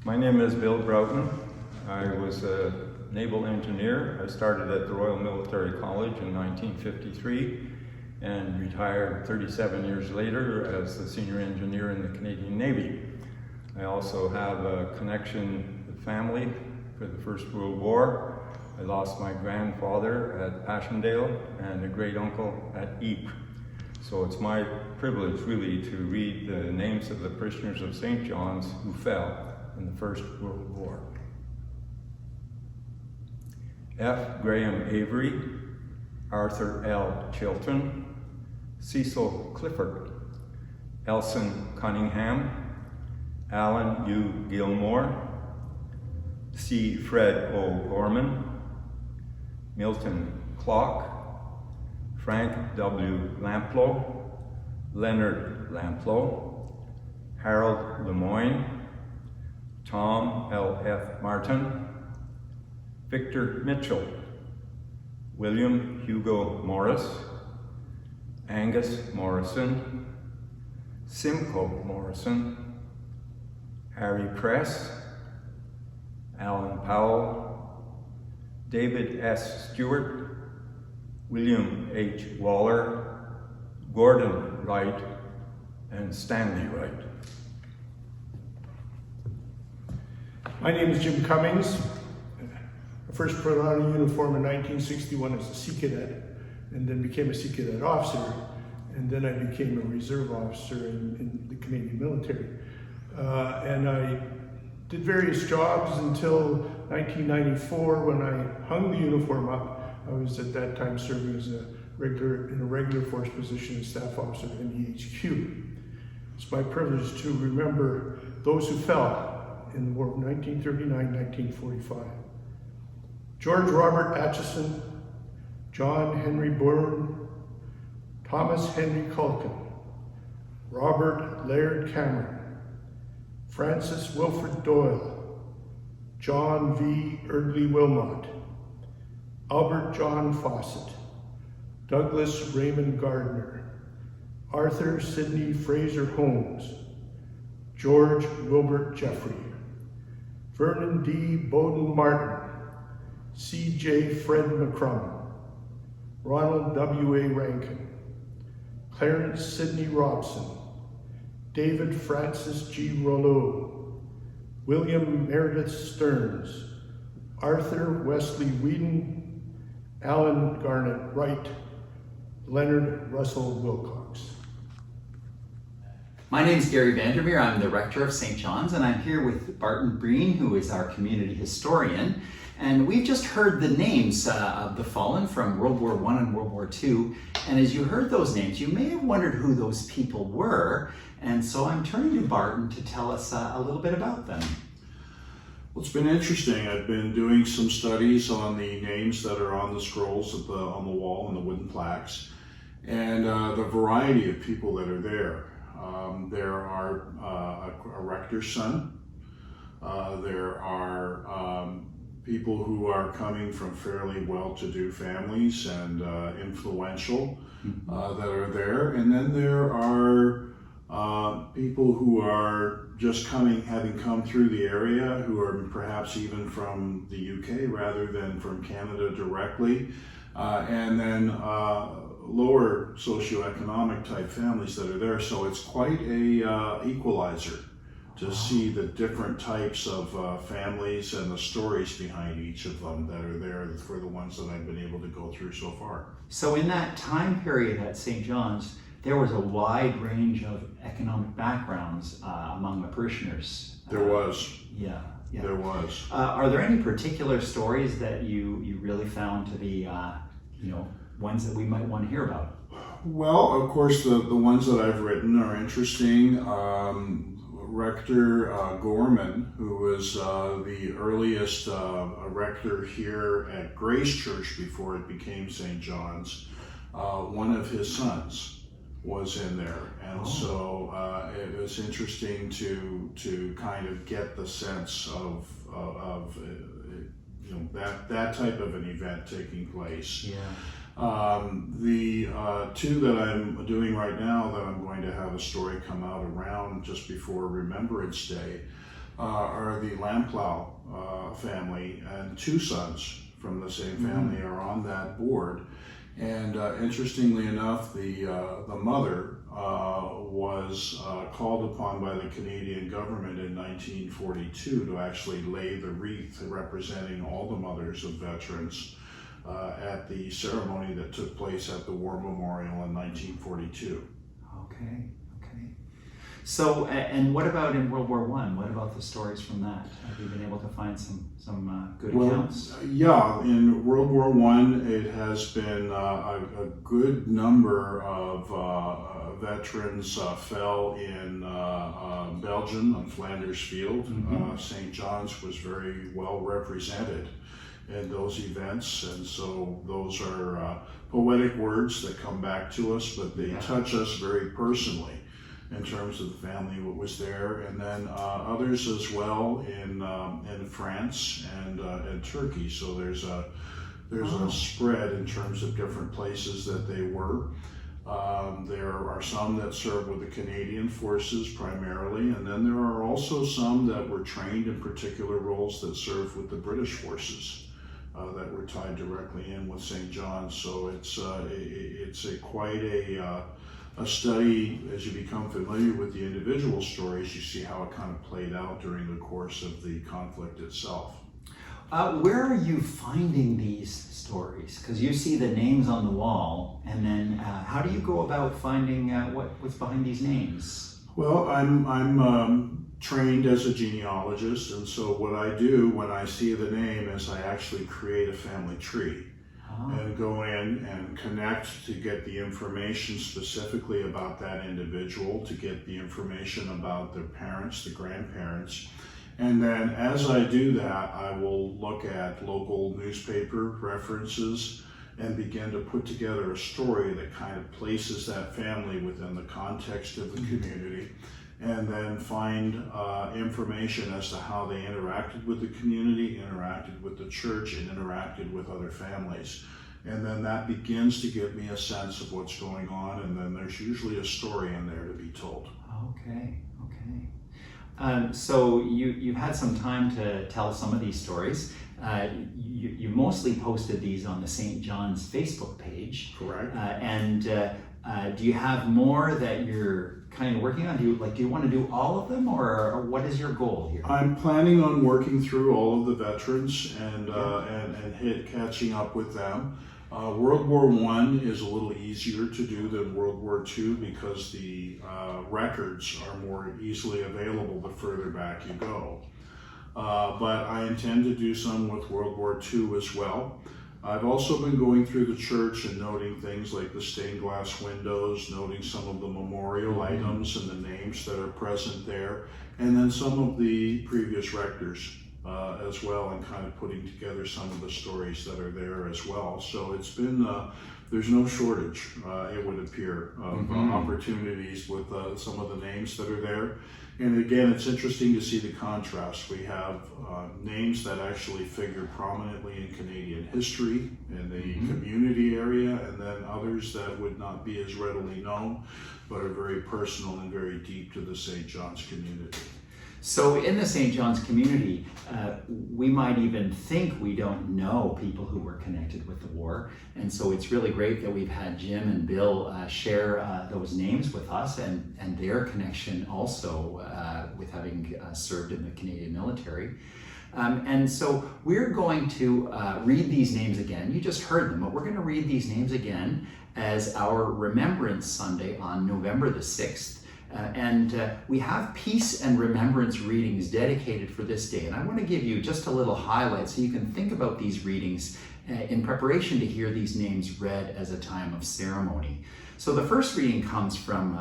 My name is Bill Broughton. I was a naval engineer. I started at the Royal Military College in 1953 and retired 37 years later as the senior engineer in the Canadian Navy. I also have a connection with family for the First World War. I lost my grandfather at Passchendaele and a great uncle at Ypres. So it's my privilege really to read the names of the prisoners of St. John's who fell in the First World War. F. Graham Avery, Arthur L. Chilton, Cecil Clifford, Elson Cunningham, Alan U. Gilmore, C. Fred O. Gorman, Milton Clock, Frank W. Lamplow, Leonard Lamplow, Harold Lemoyne, Tom L. F. Martin, Victor Mitchell, William Hugo Morris, Angus Morrison, Simcoe Morrison, Harry Press, Alan Powell, David S. Stewart, William H. Waller, Gordon Wright, and Stanley Wright. My name is Jim Cummings. I first put on a uniform in 1961 as a Sea Cadet, and then became a Sea Cadet officer, and then I became a reserve officer in the Canadian military. And I did various jobs until 1994 when I hung the uniform up. I was at that time serving as in a regular force position as staff officer in the HQ. It's my privilege to remember those who fell in the War of 1939-1945. George Robert Atchison, John Henry Bourne, Thomas Henry Culkin, Robert Laird Cameron, Francis Wilfred Doyle, John V. Erdley Wilmot, Albert John Fawcett, Douglas Raymond Gardner, Arthur Sidney Fraser Holmes, George Wilbert Jeffrey, Vernon D. Bowden Martin, C.J. Fred McCrum, Ronald W.A. Rankin, Clarence Sidney Robson, David Francis G. Rouleau, William Meredith Stearns, Arthur Wesley Whedon, Alan Garnett Wright, Leonard Russell Wilcox. My name is Gary Vandermeer. I'm the rector of St. John's, and I'm here with Barton Breen, who is our community historian. And we've just heard the names of the fallen from World War I and World War II. And as you heard those names, you may have wondered who those people were. And so I'm turning to Barton to tell us a little bit about them. Well, it's been interesting. I've been doing some studies on the names that are on the scrolls on the wall and the wooden plaques, and the variety of people that are there. There are a rector's son. There are people who are coming from fairly well-to-do families and influential that are there. And then there are people who are just having come through the area, who are perhaps even from the UK rather than from Canada directly. And then lower socioeconomic type families that are there. So it's quite a equalizer to see the different types of families and the stories behind each of them that are there for the ones that I've been able to go through so far. So in that time period at St. John's, there was a wide range of economic backgrounds among the parishioners. There was. Yeah. There was. Are there any particular stories that you really found to be, ones that we might want to hear about? Well, of course, the ones that I've written are interesting. Rector Gorman, who was the earliest rector here at Grace Church before it became St. John's, one of his sons was in there, and so it was interesting to kind of get the sense of that type of an event taking place. Yeah. The two that I'm doing right now that I'm going to have a story come out around just before Remembrance Day are the Lamplow family, and two sons from the same family are on that board. And interestingly enough, the mother was called upon by the Canadian government in 1942 to actually lay the wreath representing all the mothers of veterans at the ceremony that took place at the War Memorial in 1942. Okay. So, and what about in World War I? What about the stories from that? Have you been able to find some good accounts? Yeah, in World War I, it has been a good number of veterans fell in Belgium on Flanders Field. St. John's was very well represented in those events, and so those are poetic words that come back to us, but they touch us very personally in terms of the family what was there, and then others as well in France and Turkey. So there's a spread in terms of different places that they were. There are some that served with the Canadian forces primarily, and then there are also some that were trained in particular roles that served with the British forces that were tied directly in with St. John's. So it's quite a study. As you become familiar with the individual stories, you see how it kind of played out during the course of the conflict itself. Where are you finding these stories? Because you see the names on the wall, and then how do you go about finding what's behind these names? Well, I'm trained as a genealogist, and so what I do when I see the name is I actually create a family tree. And go in and connect to get the information specifically about that individual, to get the information about their parents, the grandparents. And then as I do that, I will look at local newspaper references and begin to put together a story that kind of places that family within the context of the community, and then find information as to how they interacted with the community, interacted with the church, and interacted with other families. And then that begins to give me a sense of what's going on, and then there's usually a story in there to be told. Okay. So you've had some time to tell some of these stories. You mostly posted these on the St. John's Facebook page. Correct. And Do you have more that you're kind of working on? Do you want to do all of them, or what is your goal here? I'm planning on working through all of the veterans and catching up with them. World War I is a little easier to do than World War II because the records are more easily available the further back you go. But I intend to do some with World War II as well. I've also been going through the church and noting things like the stained glass windows, noting some of the memorial items and the names that are present there, and then some of the previous rectors as well, and kind of putting together some of the stories that are there as well. So it's been, there's no shortage, it would appear, of opportunities with some of the names that are there. And again, it's interesting to see the contrast. We have names that actually figure prominently in Canadian history, in the community area, and then others that would not be as readily known, but are very personal and very deep to the St. John's community. So in the St. John's community, we might even think we don't know people who were connected with the war. And so it's really great that we've had Jim and Bill share those names with us and their connection also with having served in the Canadian military. And so we're going to read these names again. You just heard them, but we're going to read these names again as our Remembrance Sunday on November the 6th. We have Peace and Remembrance readings dedicated for this day. And I want to give you just a little highlight so you can think about these readings in preparation to hear these names read as a time of ceremony. So the first reading comes from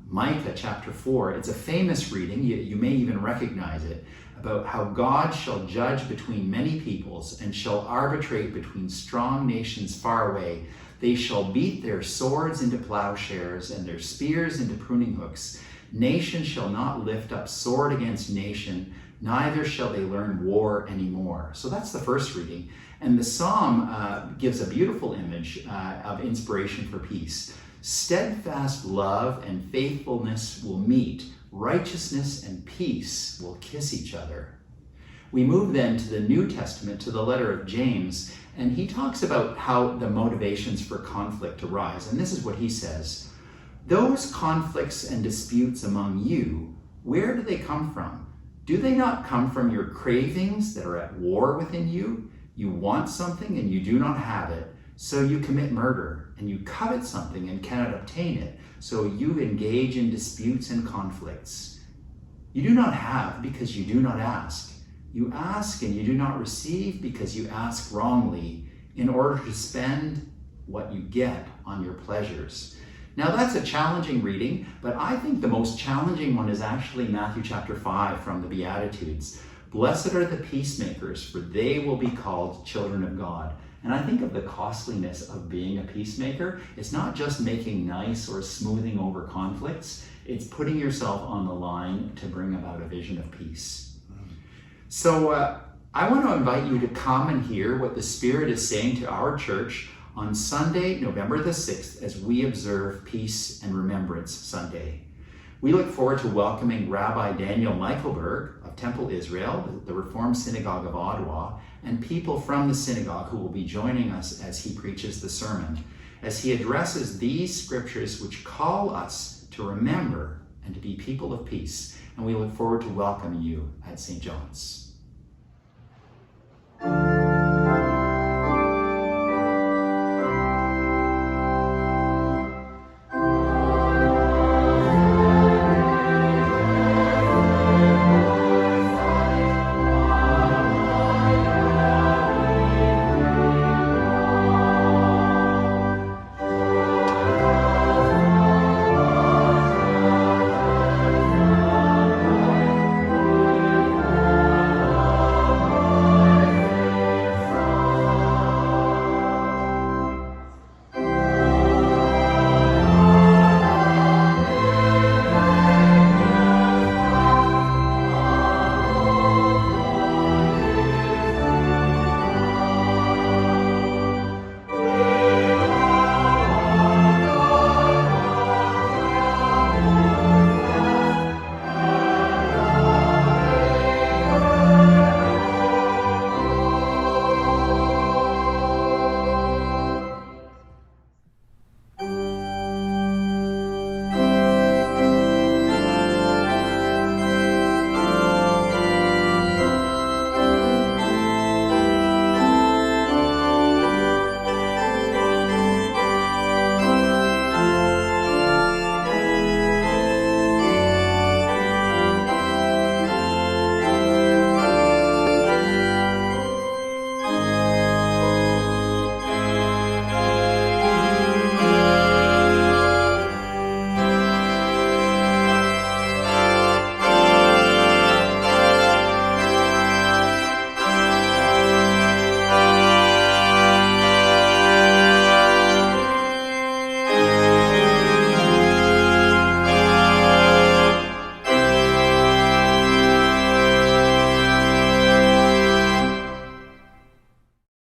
Micah chapter 4. It's a famous reading, you may even recognize it, about how God shall judge between many peoples and shall arbitrate between strong nations far away. They shall beat their swords into plowshares and their spears into pruning hooks. Nation shall not lift up sword against nation, neither shall they learn war anymore. So that's the first reading. And the psalm gives a beautiful image of inspiration for peace. Steadfast love and faithfulness will meet. Righteousness and peace will kiss each other. We move then to the New Testament, to the letter of James, and he talks about how the motivations for conflict arise. And this is what he says: those conflicts and disputes among you, where do they come from? Do they not come from your cravings that are at war within you? You want something and you do not have it, so you commit murder, and you covet something and cannot obtain it, so you engage in disputes and conflicts. You do not have because you do not ask. You ask and you do not receive because you ask wrongly, in order to spend what you get on your pleasures. Now that's a challenging reading, but I think the most challenging one is actually Matthew chapter 5 from the Beatitudes. Blessed are the peacemakers, for they will be called children of God. And I think of the costliness of being a peacemaker. It's not just making nice or smoothing over conflicts. It's putting yourself on the line to bring about a vision of peace. So I want to invite you to come and hear what the Spirit is saying to our church on Sunday, November the 6th, as we observe Peace and Remembrance Sunday. We look forward to welcoming Rabbi Daniel Mikelberg of Temple Israel, the Reformed Synagogue of Ottawa, and people from the synagogue who will be joining us as he preaches the sermon, as he addresses these scriptures which call us to remember and to be people of peace. And we look forward to welcoming you at St. John's.